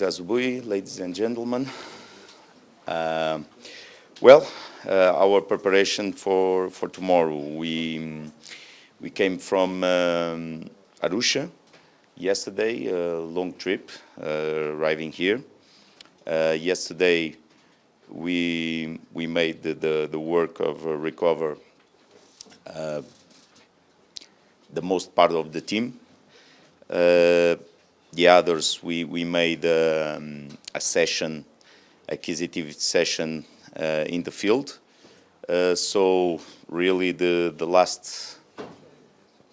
Azubui, ladies and gentlemen. Our preparation for tomorrow. We came from Arusha yesterday, a long trip, arriving here. Yesterday, we made the work of recover the most part of the team. The others, we made a session, acquisitive session in the field. So really the last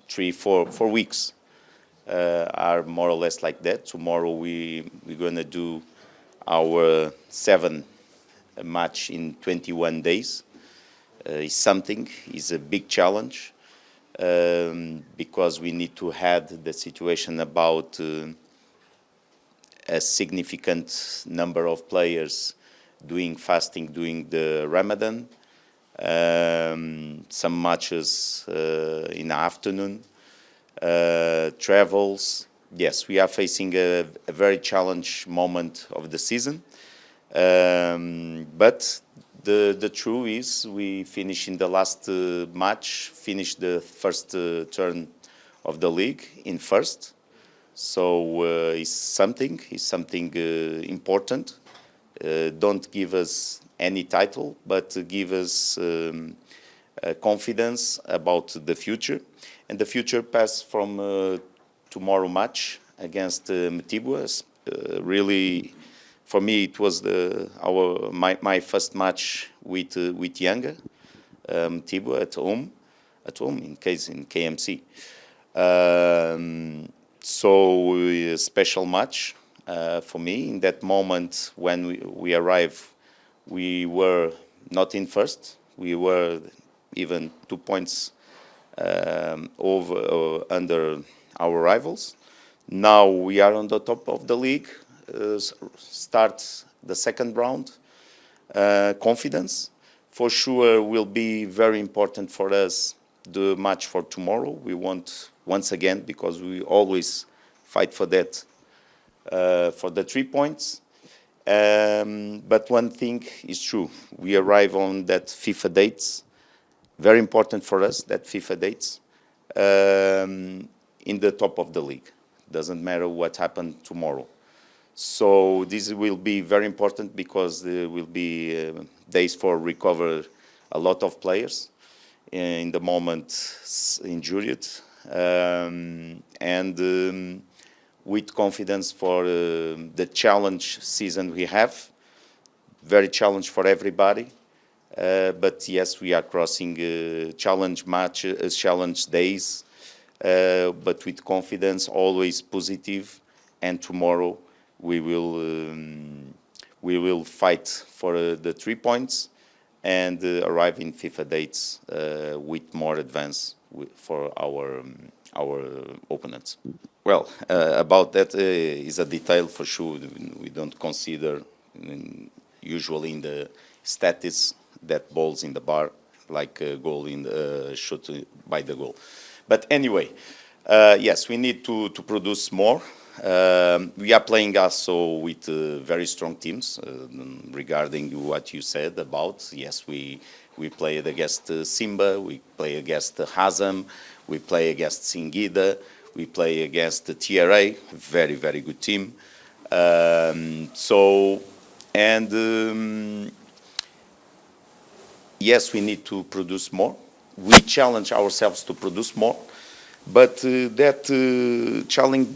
3-4 weeks are more or less like that. Tomorrow we're gonna do our 7th match in 21 days. It's a big challenge because we need to have the situation about a significant number of players doing fasting during the Ramadan, some matches in the afternoon, travels. Yes, we are facing a very challenging moment of the season, but the truth is we finished in the last match, finished the first turn of the league in first. So it's something important. Don't give us any title, but give us confidence about the future. And the future pass from tomorrow match against Mtibwa. Really, for me, it was my first match with Yanga, Mtibwa at home in KMC. So a special match for me. In that moment when we arrived, we were not in first. We were even 2 points under our rivals. Now we are on the top of the league. Start the second round. Confidence for sure will be very important for us. The match for tomorrow, we want once again, because we always fight for that, for the 3 points. But one thing is true: we arrive on that FIFA dates. Very important for us, that FIFA dates, in the top of the league. Doesn't matter what happened tomorrow. So this will be very important because there will be days for recover a lot of players in the moment injured, and with confidence for the challenge season we have. Very challenge for everybody. But yes, we are crossing challenge matches, challenge days, but with confidence, always positive. And tomorrow we will fight for the 3 points and arrive in FIFA dates with more advance for our opponents. Well, about that is a detail for sure. We don't consider usually in the status that balls in the bar, like a goal in the shot by the goal. But anyway, yes, we need to produce more. We are playing also with very strong teams. Regarding what you said about, yes, we played against Simba, we play against Hazam, we play against Singida, we play against the TRA, very, very good team. Yes, we need to produce more. We challenge ourselves to produce more, but that challenge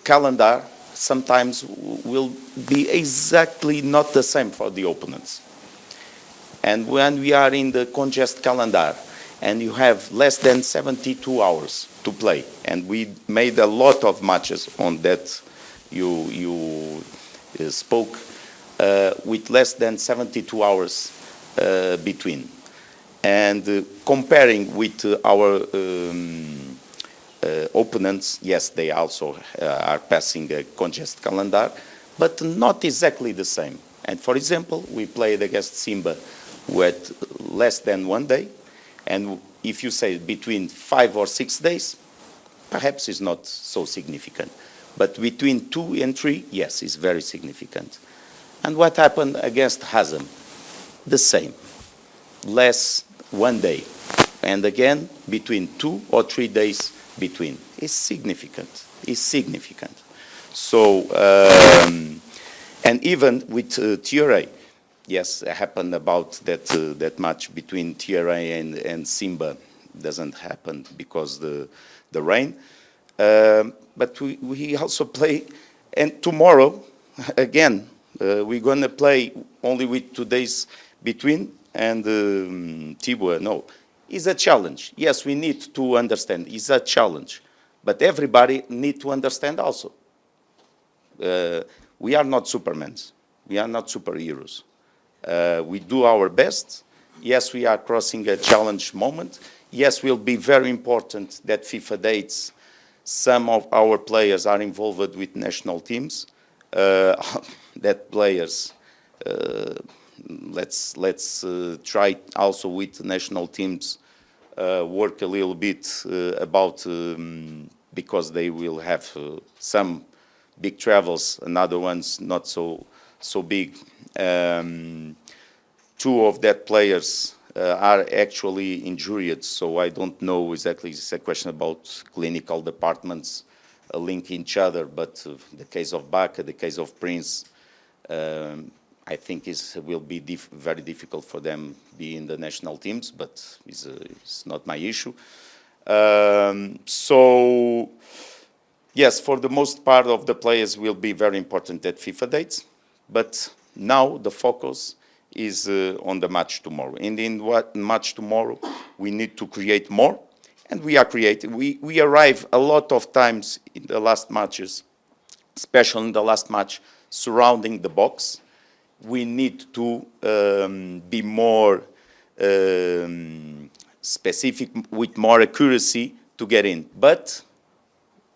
calendar sometimes will be exactly not the same for the opponents. And when we are in the congestion calendar and you have less than 72 hours to play, and we made a lot of matches on that, you spoke with less than 72 hours between. And comparing with our opponents, yes, they also are passing a congestion calendar, but not exactly the same. And for example, we played against Simba with less than 1 day, and if you say between 5 or 6 days, perhaps it's not so significant. But between 2 and 3, yes, it's very significant. And what happened against Hazem? The same. Less 1 day. And again, between 2 or 3 days between. It's significant. It's significant. So, and even with TRA, yes, it happened about that match between TRA and Simba. Doesn't happen because the rain. But we also play, and tomorrow, again, we're going to play only with 2 days between, and Mtibwa, no. It's a challenge. Yes, we need to understand. It's a challenge. But everybody need to understand also. We are not supermans. We are not superheroes. We do our best. Yes, we are crossing a challenge moment. Yes, will be very important that FIFA dates. Some of our players are involved with national teams. That players, let's try also with national teams work a little bit about because they will have some big travels, and other ones not so big. 2 of that players are actually injured, so I don't know exactly. It's a question about clinical departments link each other, but the case of Baca, the case of Prince, I think will be very difficult for them be in the national teams, but it's not my issue. So, yes, for the most part of the players will be very important at FIFA dates, but now the focus is on the match tomorrow. And in what match tomorrow, we need to create more, and we are creating. We arrive a lot of times in the last matches, especially in the last match, surrounding the box. We need to be more specific, with more accuracy to get in. But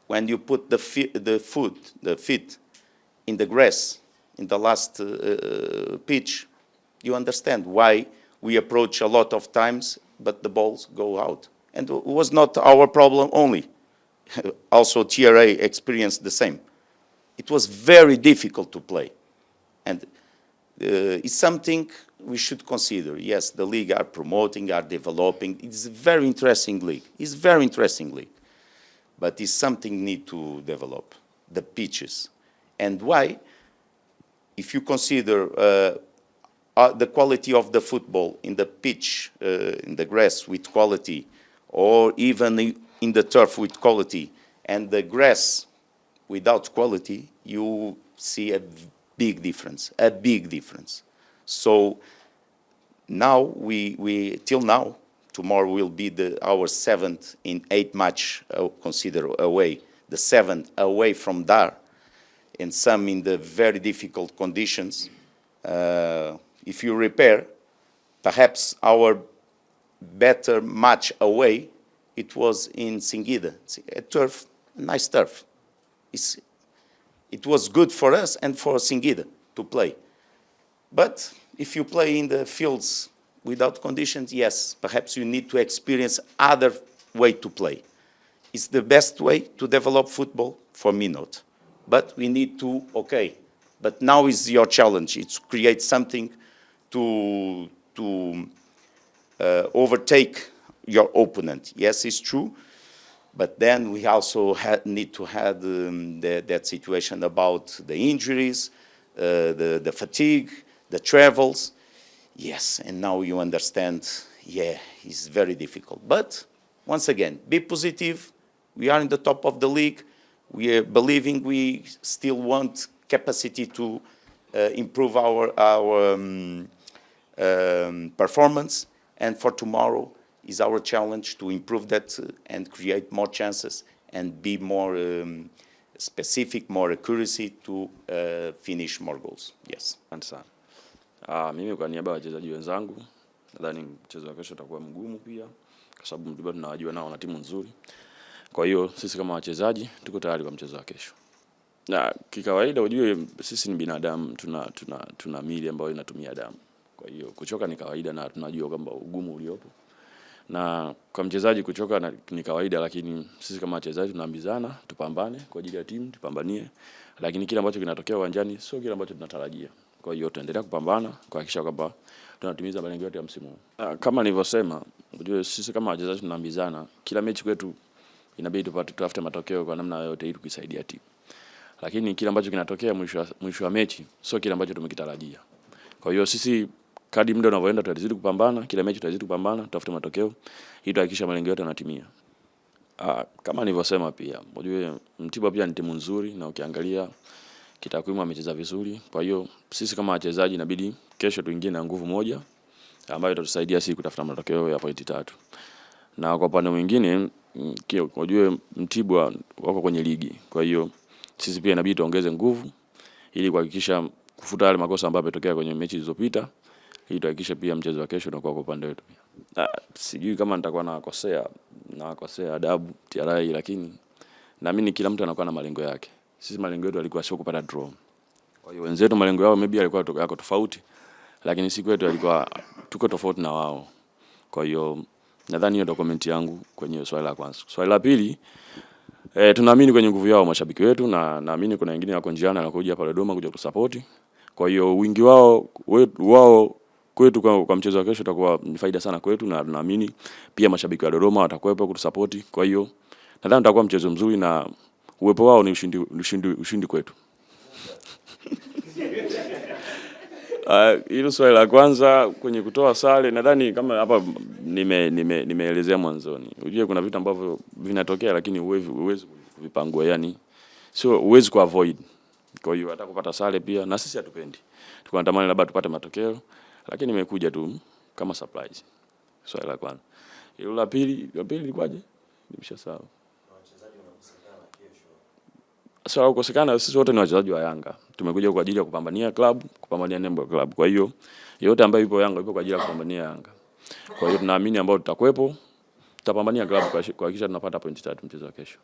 when you put the feet in the grass, in the last pitch, you understand why we approach a lot of times, but the balls go out. And it was not our problem only. Also, TRA experienced the same. It was very difficult to play. And it's something we should consider. Yes, the league are promoting, are developing. It's a very interesting league. It's a very interesting league. But it's something need to develop, the pitches. And why? If you consider the quality of the football in the pitch, in the grass with quality, or even in the turf with quality, and the grass without quality, you see a big difference, a big difference. So now till now, tomorrow will be our 7th in 8 match, consider away, the 7th away from Dar, and some in the very difficult conditions. If you repair, perhaps our better match away, it was in Singida, a turf, a nice turf. It was good for us and for Singida to play. But if you play in the fields without conditions, yes, perhaps you need to experience other way to play. It's the best way to develop football? For me, not. But we need to, okay, but now is your challenge. It's create something to overtake your opponent. Yes, it's true. But then we also need to have that situation about the injuries, the fatigue, the travels. Yes, and now you understand, yeah, it's very difficult. But once again, be positive. We are in the top of the league. We are believing we still want capacity to improve our performance. And for tomorrow is our challenge to improve that and create more chances and be more specific, more accuracy to finish more goals. Yes. Asante sana. Mimi kwa niaba ya wachezaji wenzangu nadhani mchezo wa kesho utakuwa mgumu pia kwa sababu Mtibwa tunawajua nao na timu nzuri. Kwa hiyo sisi kama wachezaji tuko tayari kwa mchezo wa kesho. Na kikawaida ujue sisi ni binadamu, tuna miili ambayo inatumia damu. Kwa hiyo kuchoka ni kawaida na tunajua kwamba ugumu uliopo. Na kwa mchezaji kuchoka ni kawaida, lakini sisi kama wachezaji tunaambizana tupambane kwa ajili ya timu, tupambanie. Lakini kile ambacho kinatokea uwanjani sio kile ambacho tunatarajia. Kwa hiyo tuendelea kupambana kuhakikisha kwamba tunatimiza malengo yote ya msimu huu. Kama nilivyosema, unajua sisi kama wachezaji tunaambizana, kila mechi kwetu inabidi tutafute matokeo kwa namna yote ili kuisaidia timu. Lakini kile ambacho kinatokea mwisho wa mechi sio kile ambacho tumekitarajia. Kwa hiyo sisi kadri muda unavyoenda tutazidi kupambana, kila mechi tutazidi kupambana, tutafute matokeo ili tuhakikisha malengo yote yanatimia. Kama nilivyosema pia, unajua Mtibwa pia ni timu nzuri na ukiangalia kitakwimu amecheza vizuri. Kwa hiyo sisi kama wachezaji inabidi kesho tuingie na nguvu moja ambayo itatusaidia sisi kutafuta matokeo ya pointi 3. Na kwa upande mwingine, unajua Mtibwa wako kwenye ligi. Kwa hiyo sisi pia inabidi tuongeze nguvu ili kuhakikisha kufuta yale makosa ambayo yametokea kwenye mechi zilizopita, ili tuhakikishe pia mchezo wa kesho unakuwa kwa upande wetu pia. Sijui kama nitakuwa nakosea adabu TRA, lakini naamini kila mtu anakuwa na malengo yake. Sisi malengo yetu yalikuwa sio kupata draw. Kwa hiyo wenzetu malengo yao maybe yalikuwa yako tofauti, lakini siku yetu yalikuwa tuko tofauti na wao. Kwa hiyo nadhani hiyo ndio comment yangu kwenye swali la kwanza. Swali la pili, tunaamini kwenye nguvu yao mashabiki wetu, na naamini kuna wengine wako njiani na kuja hapa Dodoma kuja kutusupport. Kwa hiyo wingi wao kwetu kwa mchezo wa kesho utakuwa ni faida sana kwetu, na naamini pia mashabiki wa Dodoma watakuwepo kutusupport. Kwa hiyo nadhani utakuwa mchezo mzuri na uwepo wao ni ushindi kwetu. Hilo swali la kwanza kwenye kutoa sare, nadhani kama hapa nimeelezea mwanzoni. Unajua kuna vitu ambavyo vinatokea lakini huwezi kuvipangua, yani sio huwezi kuavoid. Kwa hiyo hata kupata sare pia na sisi hatupendi. Tunatamani labda tupate matokeo, lakini imekuja tu kama surprise. Swali la kwanza. Hilo la pili ilikuwaje? Nimeshasahau. Wachezaji wanakosekana kesho. Swala kukosekana, sisi wote ni wachezaji wa Yanga. Tumekuja kwa ajili ya kupambania club, kupambania nembo ya club. Kwa hiyo yote ambayo ipo Yanga ipo kwa ajili ya kupambania Yanga. Kwa hiyo tunaamini ambao tutakuepo, tutapambania club kuhakikisha tunapata pointi 3 mchezo wa kesho.